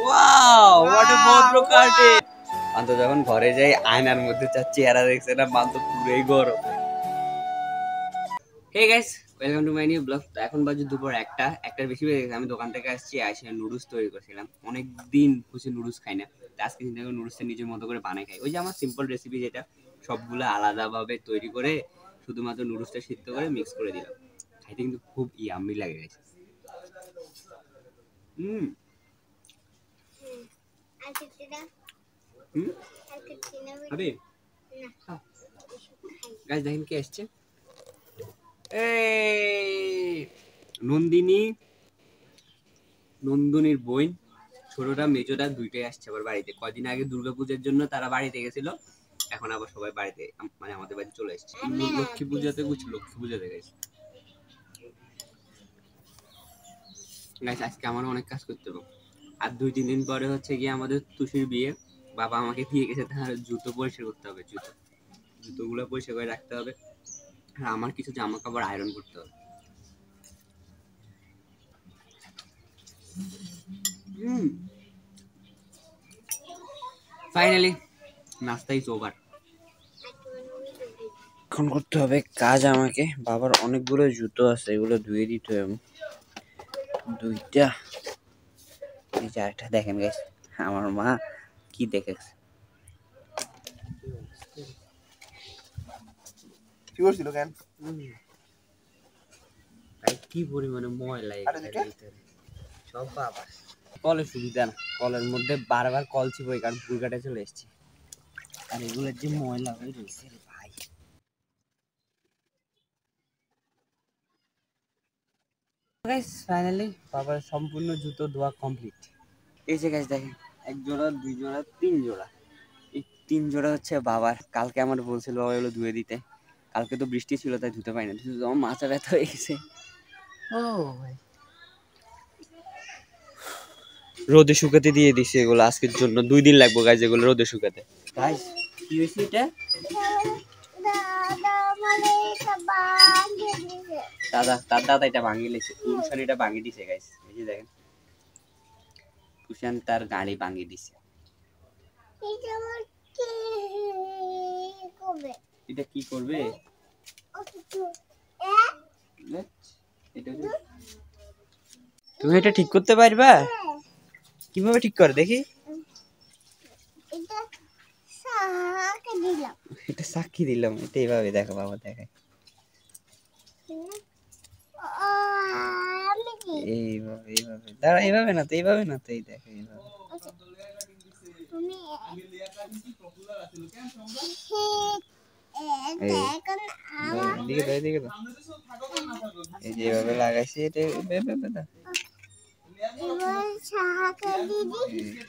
Wow what a ভদ্র কাটে। Month যখন ঘরে যাই আয়নার মধ্যে তার চেহারা দেখছে না, মান্ত পুরোই গরম। Hey guys, welcome to my new blog. তো এখন বাজে দুপুর একটার বেশি বেজে গেছে। আমি দোকান থেকে আসছি, আসে নুডলস তৈরি করছিলাম। অনেক দিন হচ্ছে নুডলস খাই না, তো আজকে চিন্তা করে নুডলসটা নিজের মতো করে বানাই খাই। ওই যে আমার সিম্পল রেসিপি, যেটা সবগুলো আলাদাভাবে তৈরি করে শুধুমাত্র নুডলসটা সিদ্ধ করে মিক্স করে দিলাম। খাইতে কিন্তু খুব ইয়াম্মি লাগে গেছে। হুম হুম আরে গাইস দেখেন কে আসছে। এই নন্দিনী, নন্দনীর বোন, ছোটটা মেজোটা দুইটাই আসছে আবার বাড়িতে। কয়দিন আগে দুর্গাপূজার জন্য তারা বাড়িতে গেছিল, এখন আবার সবাই বাড়িতে মানে আমাদের বাড়ি চলে এসেছে। লক্ষ্মী পূজাতে গেছে। গাইস আজকে আমার অনেক কাজ করতে হবে, আর 2-3 দিন পরে হচ্ছে গিয়ে আমাদের তুষির বিয়ে। বাবা আমাকে দিয়ে গেছে, তার জুতো পরিষ্কার করতে হবে, জুতোগুলো পরিষ্কার করে রাখতে হবে, আর আমার কিছু জামা কাপড় আয়রন করতে হবে। ফাইনালি নাস্তা ইজ ওভার। এখন করতে হবে কাজ আমাকে। বাবার অনেকগুলো জুতো আছে, এগুলো ধুয়ে দিতে হবে। দুইটা, এই যে আরেকটা দেখেন গাইস, আমার মা কি দেখেছে। কি করছিল কেন? কি পরিমাণে ময়লা সব বাবা। কলের সুবিধা না, কলের মধ্যে বারবার কল চিপই, কারণ পুরঘাটে চলে এসেছি। আর এগুলোর যে ময়লা হয়ে রয়েছে রে ভাই। গাইস ফাইনালি বাবার সম্পূর্ণ জুতো ধোয়া কমপ্লিট। এই যে গাইস দেখেন, 1 জোড়া 2 জোড়া 3 জোড়া, এই 3 জোড়া হচ্ছে বাবার। কালকে আমার বলছিল বাবা এগুলো ধুয়ে দিতে, কালকে তো বৃষ্টি ছিল তাই ধুতে পারি না। আমার মাথা ব্যথা হয়ে গেছে। ও ভাই, রোদে শুকাতে দিয়ে দিছি এগুলো আজকের জন্য। 2 দিন লাগবে গাইস এগুলো রোদে শুকাতে। গাইস কি হইছে এটা? দাদা এটা ভাঙি লেছে, তুষান এটা ভাঙি দিছে গাইস। এই যে দেখেন, তুষান তার গাড়ি ভাঙি দিছে। এটা কি করবে? তুমি এটা ঠিক করতে পারবা? কিভাবে ঠিক করে দেখি? এটা সাক্ষী দিলাম, এটা এইভাবে দেখো বাবা, দেখায় এইভাবে এইভাবে। দাঁড়া, এইভাবে না তো, এইভাবে না তো, এই দেখো এইভাবে। এই যে এইভাবে লাগাইছি, এটা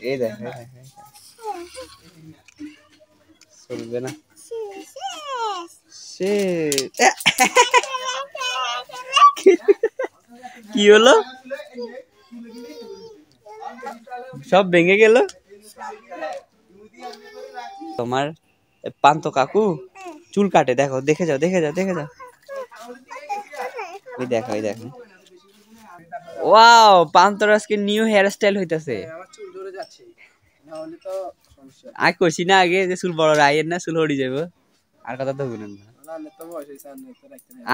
এই দেখো চলবে না। কি হলো? সব ভেঙে গেল তোমার। পান্ত কাকু চুল কাটে, দেখো, দেখে যাও দেখে যাও দেখে যাও। ওই দেখো ওই দেখো, ওয়াও পান্তর আজকে নিউ হেয়ার স্টাইল হইতাছে। আমার চুল ধরে যাচ্ছে, না হলে তো সমস্যা। আই কইছি না আগে যে চুল বড় রাইয়ের না, চুল হড়ি যাবো। আর কথা তো বলেন না।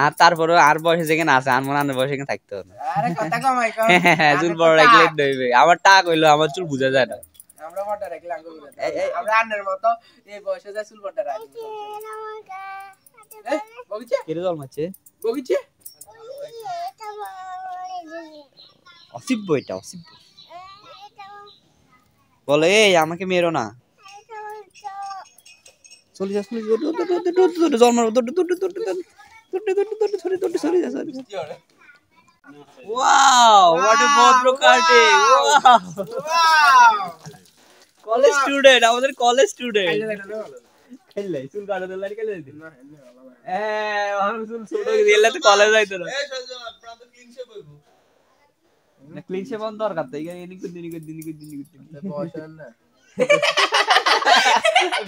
আর তারপরে আর বয়সে যেখানে আছে, আর মনে হয় বয়সে এখানে থাকতে হবে। আরে কথা কমাই কম, চুল বড় রাখলে দইবে। আমার টাক হইলো, আমার চুল বুঝা যায় না। আমরা বড় রাখলে আঙ্গুল বুঝা যায়। আমরা আন্নের মতো এই বয়সে যা চুল বড় রাখি। বগিচে কেটে জল মারছে, বগিচে অসিব্য, এটা অসিব্য। বলে এই আমাকে মেরো না, চলে যা চলে যা, জল মারো, চলে যা। ওয়াও হোয়াট এ ভদ্র কাটে। ওয়াও কলেজ স্টুডেন্ট, আমাদের কলেজ স্টুডেন্ট। খেললে চুল কাটা দিল আর খেলে দিল। আমার চুল ছোট দিলে তো কলেজ যাইতো না। এই প্রান্ত ক্লিন শেপ হইবো না, ক্লিন শেপ অন দরকার তো। এনি দিন বয়স না,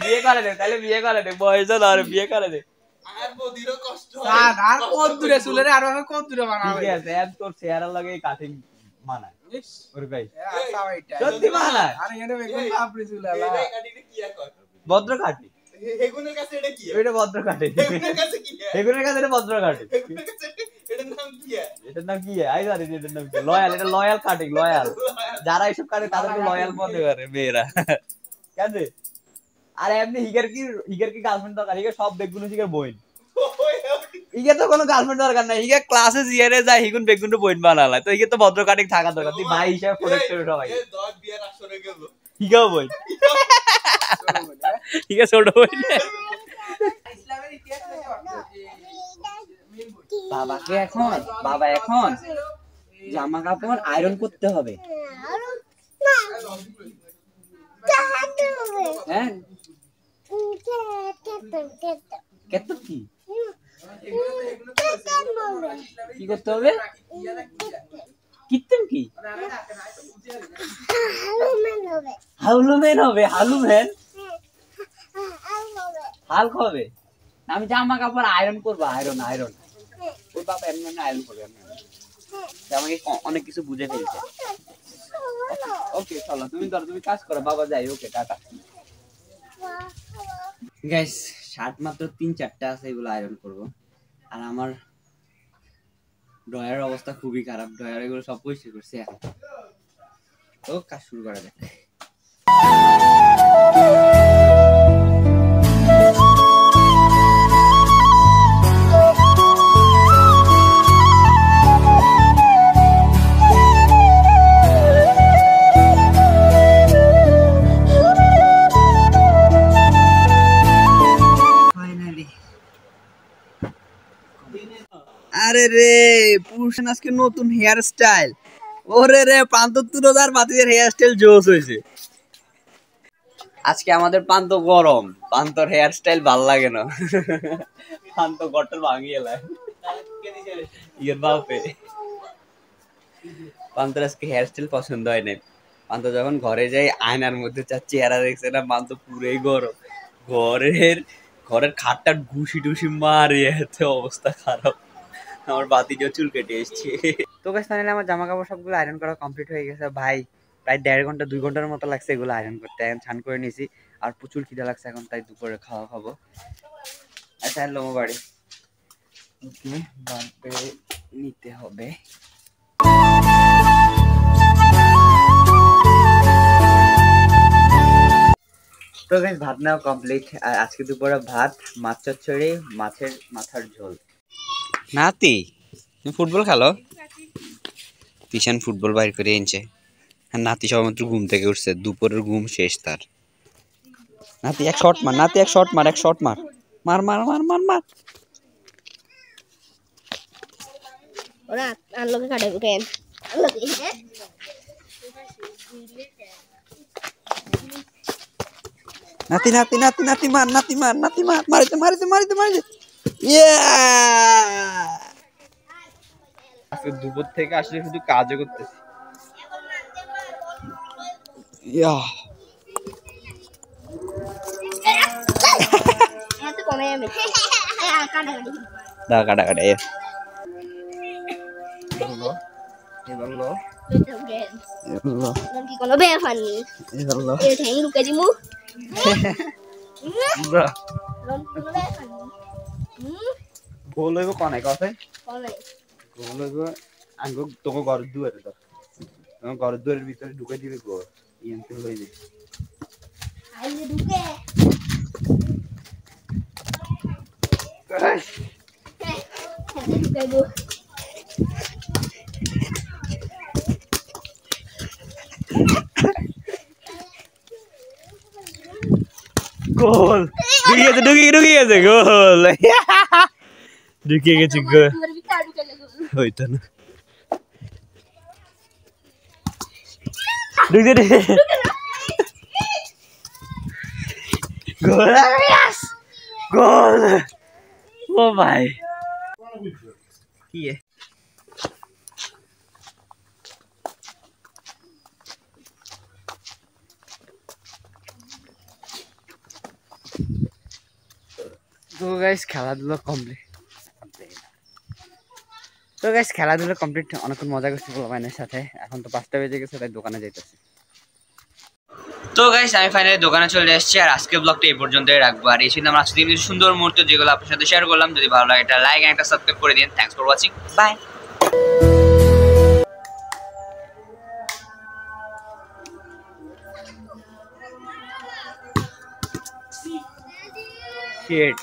বিয়ে করে দে তাহলে, বিয়ে করে দে, বয়স না আর বিয়ে করে দে। আর বদিরও কষ্ট হয়, আর কোন দূরে চুলে রে, আর আমি কোন দূরে বানাবো। ঠিক আছে, এত তোর চেহারা লাগে কাটিং মানায়। ওরে ভাই আসা ভাইটা সত্যি মালাই আরে এনে বেগুন পাপড়ি চুলালা এই কাটিতে কি কয় ভদ্র কাটি হেগুনের কাছে এটা কি এটা ভদ্র কাটি হেগুনের কাছে কি এগুলোর কাছে এটা ভদ্র কাটি হেগুনের কাছে এটার নাম কি এটার নাম কি আই জানি না এটার নাম কি লয়াল এটা লয়াল কাটিং লয়াল যারা এসব কাটে তাদেরকে লয়াল মনে করে মেয়েরা কেন রে? আর এমনি হিগার কি গার্লফ্রেন্ড দরকার হিগার সব বেগুন হিগার বইন হিগে তো কোনো গার্লফ্রেন্ড দরকার নাই হিগে ক্লাসে জিয়ারে যায় হিগুন বেগুনটা বইন বানালা তো হিগে তো ভদ্র কাটিং থাকা দরকার তুই ভাই হিসাবে প্রোটেক্ট করে সবাই এই 10 বিয়ার আসরে গেল হিগাও বইন হিগে ছোট বইন ইসলামের ইতিহাস থেকে বাবা এখন জামা কাপড় আয়রন করতে হবে হ্যাঁ কত কি কি করতে হবে কিত্তম কি হালুমেন হবে হালুমেন হাল হবে আমি জামা কাপড় আয়রন করবো আয়রন ওর বাবা এমনি আয়রন করবে আমাকে অনেক কিছু বুঝে ফেলছে ওকে চলো তুমি কাজ করো বাবা যাই ওকে টাটা গাইস শার্ট মাত্র 3-4টা আছে এগুলো আয়রন করব আর আমার ড্রয়ারের অবস্থা খুবই খারাপ ড্রয়ার এগুলো সব পরিষ্কার করছি এখন তো কাজ শুরু করা যাক আরে রে পুরুষের আজকে নতুন হেয়ার স্টাইল ওরে রে প্রান্ত তুরোদার বাতিদের হেয়ার স্টাইল জোস হয়েছে আজকে আমাদের প্রান্ত গরম প্রান্তর হেয়ার স্টাইল ভাল লাগে না প্রান্ত গটর ভাঙিয়ে লাই ইয়ের বাপে প্রান্তর আজকে হেয়ার স্টাইল পছন্দ হয় না প্রান্ত যখন ঘরে যাই আয়নার মধ্যে চার চেহারা দেখছে না প্রান্ত পুরোই গরম ঘরের খাটটার ঘুষি টুসি মারে এতে অবস্থা খারাপ আমার বাতিটা চুল কেটে এসছে তো গাইস ফাইনালি আমার জামা কাপড় সবগুলো আয়রন করা কমপ্লিট হয়ে গেছে ভাই প্রায় 1.5 ঘন্টা 2 ঘন্টার মতো লাগছে এগুলো আয়রন করতে এখন স্নান করে নিয়েছি আর প্রচুর খিদা লাগছে এখন তাই দুপুরে খাওয়া খাবো আচ্ছা লোমো বাড়ি ওকে বাড়তে নিতে হবে তো গাইস ভাত নাও কমপ্লিট আর আজকে দুপুরে ভাত মাছ চচ্চড়ি মাছের মাথার ঝোল নাতি তুমি ফুটবল খেলো তিশান ফুটবল বাইর করে এনেছে আর নাতি সবেমাত্র ঘুম থেকে উঠছে দুপুরের ঘুম শেষ তার নাতি এক শট মার নাতি এক শট মার মার মার মার মার মার ওরা আনলোকে কাটে কেন আনলোকে নাতি নাতি নাতি নাতি মার মারিতে ইয়া আজকে দুপুর থেকে আসলে শুধু কাজও করতেছি ইয়া এত কমে যাবে কাটাকাটি দা কাটা এ বললো কি কোনো ব্যাপার নেই এ ঠ্যাং লুকে দিমু গোল হইব কনে কথা কমে গোল হইব আঙ্গ তোকে ঘরের দুয়ারে তো তোমার ঘরের দুয়ারের ভিতরে ঢুকে দিবে গোল ইএনতে হয়ে যাবে আইলে ঢুকে ঢুকাইবো গোল ঢুকে গেছে গোল ঢুকে গেছে গোল হইতো না ঢুকে গোল গোল ও ভাই কি তো গাইস খেলাধুলা কমপ্লিট তো তো গাইস খেলাধুলা কমপ্লিট, অনেকক্ষণ মজা করছি পোলাপাইনের সাথে। এখন তো 5টা বেজে গেছে, তাই দোকানে যাইতেছি। তো গাইস আমি ফাইনালি দোকানে চলে এসেছি, আর আজকের ব্লগটা এই পর্যন্তই রাখবো। আর এই ছিল আমার আজকে কিছু সুন্দর মুহূর্ত যেগুলো আপনার সাথে শেয়ার করলাম। যদি ভালো লাগে একটা লাইক এন্ড একটা সাবস্ক্রাইব করে দিন। Thanks for watching, bye. Shit.